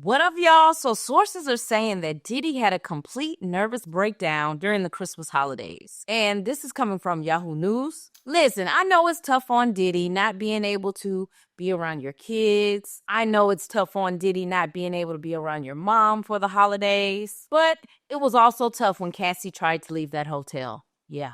What up, y'all? So sources are saying that Diddy had a complete nervous breakdown during the Christmas holidays. And this is coming from Yahoo News. Listen, I know it's tough on Diddy not being able to be around your kids. I know it's tough on Diddy not being able to be around your mom for the holidays. But it was also tough when Cassie tried to leave that hotel. Yeah.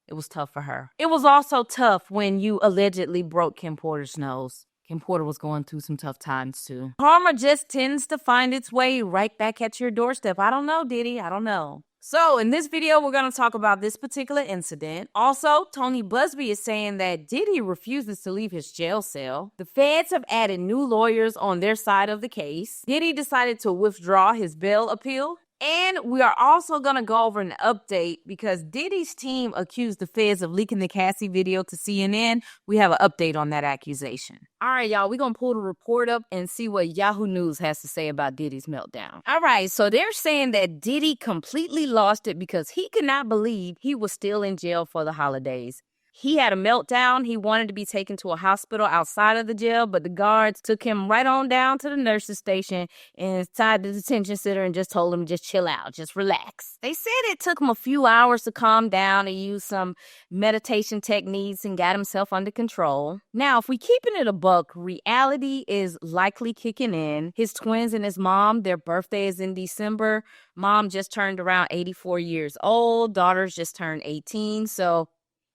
It was tough for her. It was also tough when you allegedly broke Kim Porter's nose. Kim Porter was going through some tough times, too. Karma just tends to find its way right back at your doorstep. I don't know, Diddy. I don't know. So in this video, we're going to talk about this particular incident. Also, Tony Busby is saying that Diddy refuses to leave his jail cell. The feds have added new lawyers on their side of the case. Diddy decided to withdraw his bail appeal. And we are also going to go over an update because Diddy's team accused the feds of leaking the Cassie video to CNN. We have an update on that accusation. All right, y'all, we're going to pull the report up and see what Yahoo News has to say about Diddy's meltdown. All right, so they're saying that Diddy completely lost it because he could not believe he was still in jail for the holidays. He had a meltdown. He wanted to be taken to a hospital outside of the jail, but the guards took him right on down to the nurse's station inside the detention center and just told him, just chill out, just relax. They said it took him a few hours to calm down and use some meditation techniques and got himself under control. Now, if we keeping it a buck, reality is likely kicking in. His twins and his mom, their birthday is in December. Mom just turned around 84 years old. Daughters just turned 18, so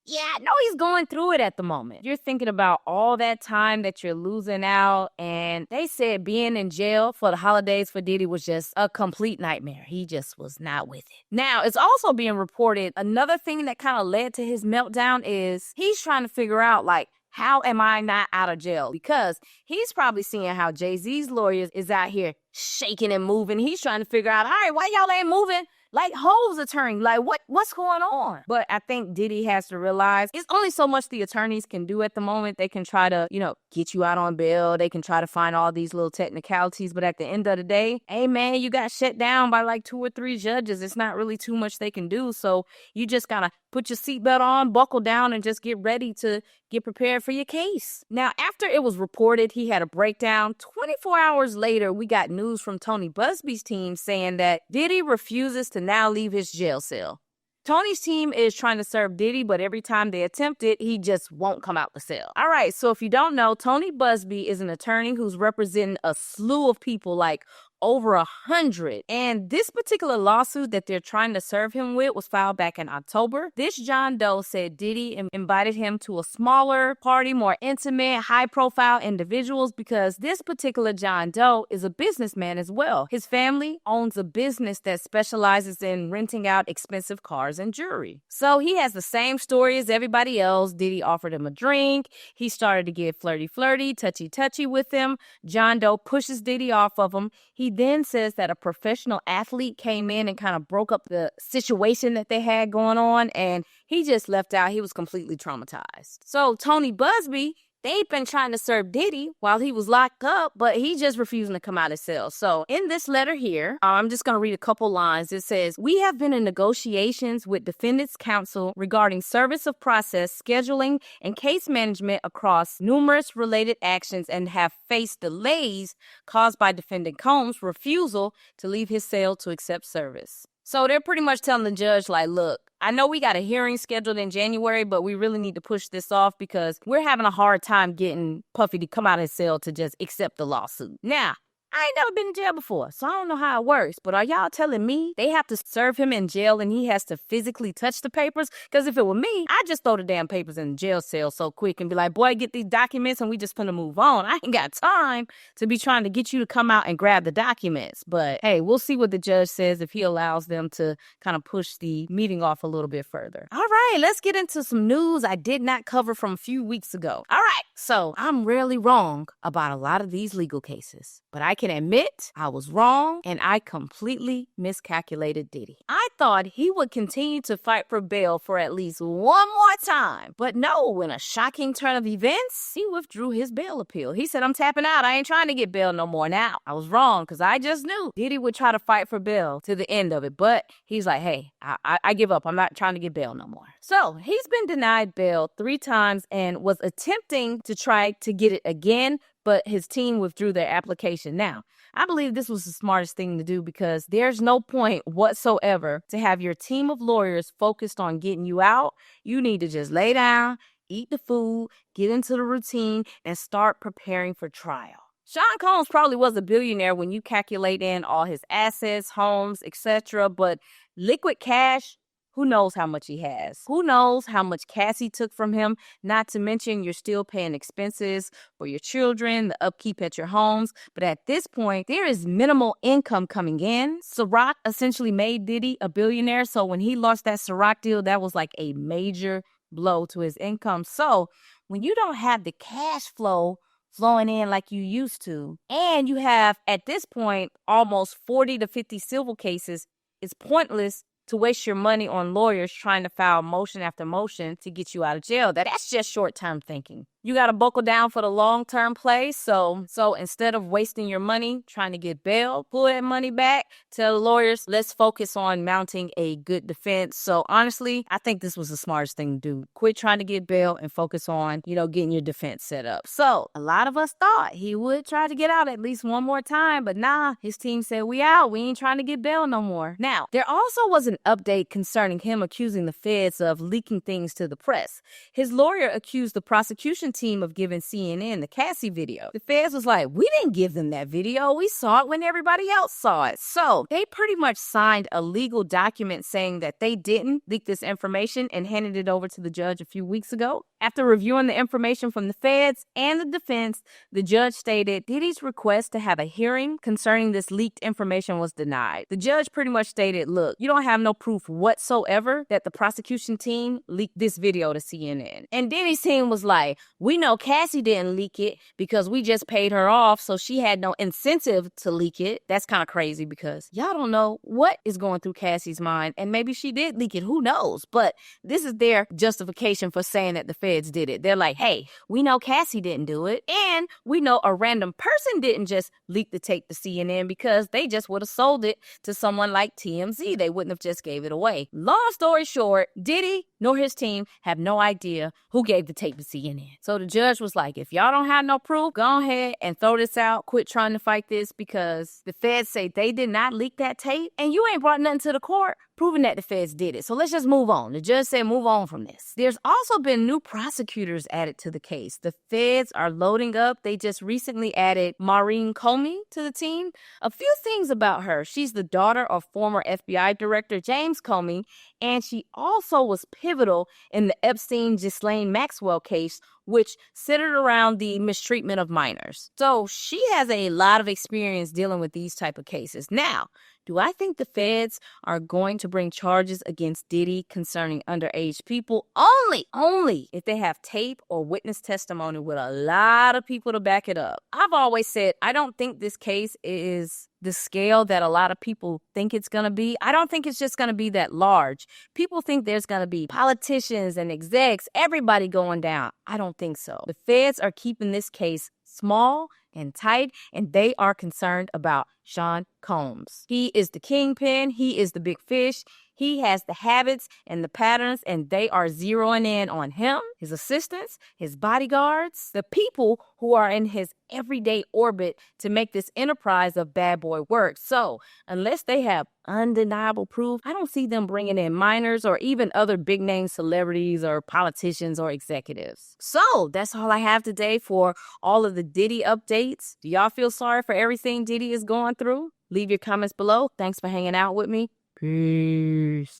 yeah, I know he's going through it at the moment. You're thinking about all that time that you're losing out, and they said being in jail for the holidays for Diddy was just a complete nightmare. He just was not with it. Now, it's also being reported, another thing that kind of led to his meltdown is he's trying to figure out, like, how am I not out of jail? Because he's probably seeing how Jay-Z's lawyers is out here shaking and moving. He's trying to figure out, all right, why y'all ain't moving? Like Ho's attorney, like what's going on? But I think Diddy has to realize it's only so much the attorneys can do at the moment. They can try to, get you out on bail. They can try to find all these little technicalities. But at the end of the day, hey, man, you got shut down by like 2 or 3 judges. It's not really too much they can do. So you just gotta put your seatbelt on, buckle down, and just get ready to get prepared for your case. Now, after it was reported he had a breakdown, 24 hours later, we got news from Tony Busby's team saying that Diddy refuses to now leave his jail cell. Tony's team is trying to serve Diddy, but every time they attempt it, he just won't come out the cell. All right, so if you don't know, Tony Busby is an attorney who's representing a slew of people, like over 100. And this particular lawsuit that they're trying to serve him with was filed back in October. This John Doe said Diddy invited him to a smaller party, more intimate, high-profile individuals because this particular John Doe is a businessman as well. His family owns a business that specializes in renting out expensive cars and jewelry. So he has the same story as everybody else. Diddy offered him a drink. He started to get flirty, touchy with him. John Doe pushes Diddy off of him. He then says that a professional athlete came in and kind of broke up the situation that they had going on, and he just left out. He was completely traumatized. So Tony Busby, they'd been trying to serve Diddy while he was locked up, but he just refusing to come out of cell. So in this letter here, I'm just going to read a couple lines. It says, "We have been in negotiations with defendants' counsel regarding service of process, scheduling, and case management across numerous related actions and have faced delays caused by defendant Combs' refusal to leave his cell to accept service." So they're pretty much telling the judge, like, look, I know we got a hearing scheduled in January, but we really need to push this off because we're having a hard time getting Puffy to come out of his cell to just accept the lawsuit. Now, I ain't never been in jail before, so I don't know how it works. But are y'all telling me they have to serve him in jail and he has to physically touch the papers? Because if it were me, I'd just throw the damn papers in the jail cell so quick and be like, boy, get these documents and we just finna move on. I ain't got time to be trying to get you to come out and grab the documents. But hey, we'll see what the judge says if he allows them to kind of push the meeting off a little bit further. All right, let's get into some news I did not cover from a few weeks ago. All right, so I'm rarely wrong about a lot of these legal cases, but I can admit I was wrong and I completely miscalculated Diddy. I thought he would continue to fight for bail for at least one more time. But no, in a shocking turn of events, he withdrew his bail appeal. He said, I'm tapping out. I ain't trying to get bail no more now. I was wrong because I just knew Diddy would try to fight for bail to the end of it. But he's like, hey, I give up. I'm not trying to get bail no more. So he's been denied bail 3 times and was attempting to try to get it again, but his team withdrew their application. Now, I believe this was the smartest thing to do because there's no point whatsoever to have your team of lawyers focused on getting you out. You need to just lay down, eat the food, get into the routine, and start preparing for trial. Sean Combs probably was a billionaire when you calculate in all his assets, homes, etc., but liquid cash, who knows how much he has? Who knows how much Cassie took from him? Not to mention you're still paying expenses for your children, the upkeep at your homes. But at this point, there is minimal income coming in. Ciroc essentially made Diddy a billionaire. So when he lost that Ciroc deal, that was like a major blow to his income. So when you don't have the cash flow flowing in like you used to, and you have, at this point, almost 40 to 50 civil cases, it's pointless to waste your money on lawyers trying to file motion after motion to get you out of jail. That's just short-term thinking. You got to buckle down for the long-term play. So instead of wasting your money trying to get bail, pull that money back, tell the lawyers, let's focus on mounting a good defense. So honestly, I think this was the smartest thing to do. Quit trying to get bail and focus on, getting your defense set up. So a lot of us thought he would try to get out at least one more time, but nah, his team said, we out. We ain't trying to get bail no more. Now, there also was an update concerning him accusing the feds of leaking things to the press. His lawyer accused the prosecution team of giving CNN the Cassie video. The feds was like, we didn't give them that video. We saw it when everybody else saw it. So they pretty much signed a legal document saying that they didn't leak this information and handed it over to the judge a few weeks ago. After reviewing the information from the feds and the defense, the judge stated Diddy's request to have a hearing concerning this leaked information was denied. The judge pretty much stated, look, you don't have no proof whatsoever that the prosecution team leaked this video to CNN. And Diddy's team was like, we know Cassie didn't leak it because we just paid her off, so she had no incentive to leak it. That's kind of crazy because y'all don't know what is going through Cassie's mind, and maybe she did leak it, who knows? But this is their justification for saying that the feds did it. They're like, hey, we know Cassie didn't do it, and we know a random person didn't just leak the tape to CNN because they just would have sold it to someone like TMZ. They wouldn't have just gave it away. Long story short, Diddy nor his team have no idea who gave the tape to CNN. So the judge was like, if y'all don't have no proof, go ahead and throw this out. Quit trying to fight this because the feds say they did not leak that tape, and you ain't brought nothing to the court proving that the feds did it. So let's just move on. The judge said move on from this. There's also been new prosecutors added to the case. The feds are loading up. They just recently added Maurene Comey to the team. A few things about her. She's the daughter of former FBI Director James Comey, and she also was pivotal in the Epstein and Maxwell case, which centered around the mistreatment of minors. So she has a lot of experience dealing with these type of cases. Now, do I think the feds are going to bring charges against Diddy concerning underage people? Only if they have tape or witness testimony with a lot of people to back it up. I've always said I don't think this case is the scale that a lot of people think it's going to be. I don't think it's just going to be that large. People think there's going to be politicians and execs, everybody going down. I don't think so. The feds are keeping this case small and tight, and they are concerned about Sean Combs. He is the kingpin. He is the big fish. He has the habits and the patterns, and they are zeroing in on him, his assistants, his bodyguards, the people who are in his everyday orbit to make this enterprise of bad boy work. So unless they have undeniable proof, I don't see them bringing in minors or even other big name celebrities or politicians or executives. So that's all I have today for all of the Diddy updates. Do y'all feel sorry for everything Diddy is going through? Leave your comments below. Thanks for hanging out with me. Peace.